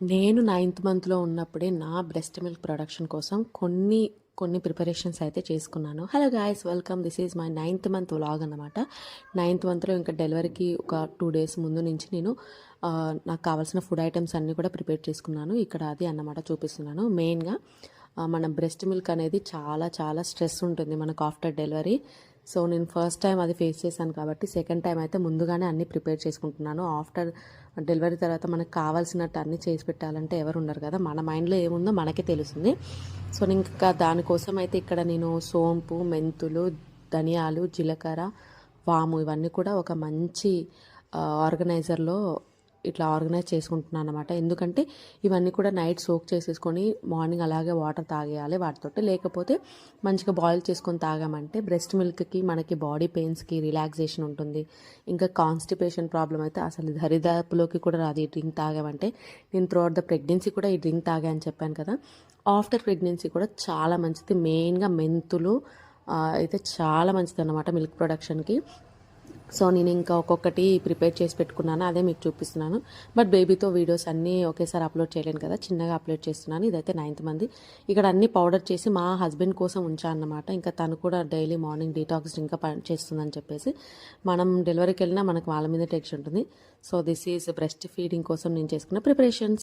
నేను నైన్త్ మంత్లో ఉన్నప్పుడే నా బ్రెస్ట్ మిల్క్ ప్రొడక్షన్ కోసం కొన్ని ప్రిపరేషన్స్ అయితే చేసుకున్నాను. Hello guys, welcome. This is my ninth month vlog అన్నమాట. నైన్త్ మంత్లో ఇంకా డెలివరీకి ఒక 2 days ముందు నుంచి నేను నాకు కావాల్సిన ఫుడ్ ఐటమ్స్ అన్నీ కూడా ప్రిపేర్ చేసుకున్నాను. ఇక్కడ అది అన్నమాట చూపిస్తున్నాను. మెయిన్గా మన బ్రెస్ట్ మిల్క్ అనేది చాలా చాలా స్ట్రెస్ ఉంటుంది మనకు ఆఫ్టర్ డెలివరీ. సో నేను ఫస్ట్ టైం అది ఫేస్ చేశాను కాబట్టి సెకండ్ టైం అయితే ముందుగానే అన్నీ ప్రిపేర్ చేసుకుంటున్నాను. ఆఫ్టర్ డెలివరీ తర్వాత మనకు కావాల్సినట్టు అన్నీ చేసి పెట్టాలంటే ఎవరు ఉండరు కదా, మన మైండ్లో ఏముందో మనకే తెలుస్తుంది. సో ఇంకా దానికోసం అయితే ఇక్కడ నేను సోంపు, మెంతులు, ధనియాలు, జీలకర్ర, వాము ఇవన్నీ కూడా ఒక మంచి ఆర్గనైజర్లో ఇట్లా ఆర్గనైజ్ చేసుకుంటున్నాను అనమాట. ఎందుకంటే ఇవన్నీ కూడా నైట్ సోక్ చేసేసుకొని మార్నింగ్ అలాగే వాటర్ తాగేయాలి వాటితోటి. లేకపోతే మంచిగా బాయిల్ చేసుకొని తాగామంటే బ్రెస్ట్ మిల్క్కి మనకి బాడీ పెయిన్స్కి రిలాక్సేషన్ ఉంటుంది. ఇంకా కాన్స్టిపేషన్ ప్రాబ్లం అయితే అసలు దరిదాపులోకి కూడా రాదు ఈ డ్రింక్ తాగామంటే. నేను త్రూఅవుట్ ద ప్రెగ్నెన్సీ కూడా ఈ డ్రింక్ తాగా అని చెప్పాను కదా. ఆఫ్టర్ ప్రెగ్నెన్సీ కూడా చాలా మంచిది. మెయిన్గా మెంతులు అయితే చాలా మంచిది అన్నమాట మిల్క్ ప్రొడక్షన్కి. సో నేను ఇంకా ఒక్కొక్కటి ప్రిపేర్ చేసి పెట్టుకున్నాను, అదే మీకు చూపిస్తున్నాను. బట్ బేబీతో వీడియోస్ అన్నీ ఒకేసారి అప్లోడ్ చేయలేను కదా, చిన్నగా అప్లోడ్ చేస్తున్నాను. ఇదైతే 9th మంది. ఇక్కడ అన్నీ పౌడర్ చేసి మా హస్బెండ్ కోసం ఉంచాను అన్నమాట. ఇంకా తను కూడా డైలీ మార్నింగ్ డీటాక్స్ ఇంకా చేస్తుందని చెప్పేసి మనం డెలివరీకి వెళ్ళినా మనకు వాళ్ళ మీద టెన్షన్ ఉంటుంది. So this is breast feeding కోసం నేను చేసుకున్న ప్రిపరేషన్స్.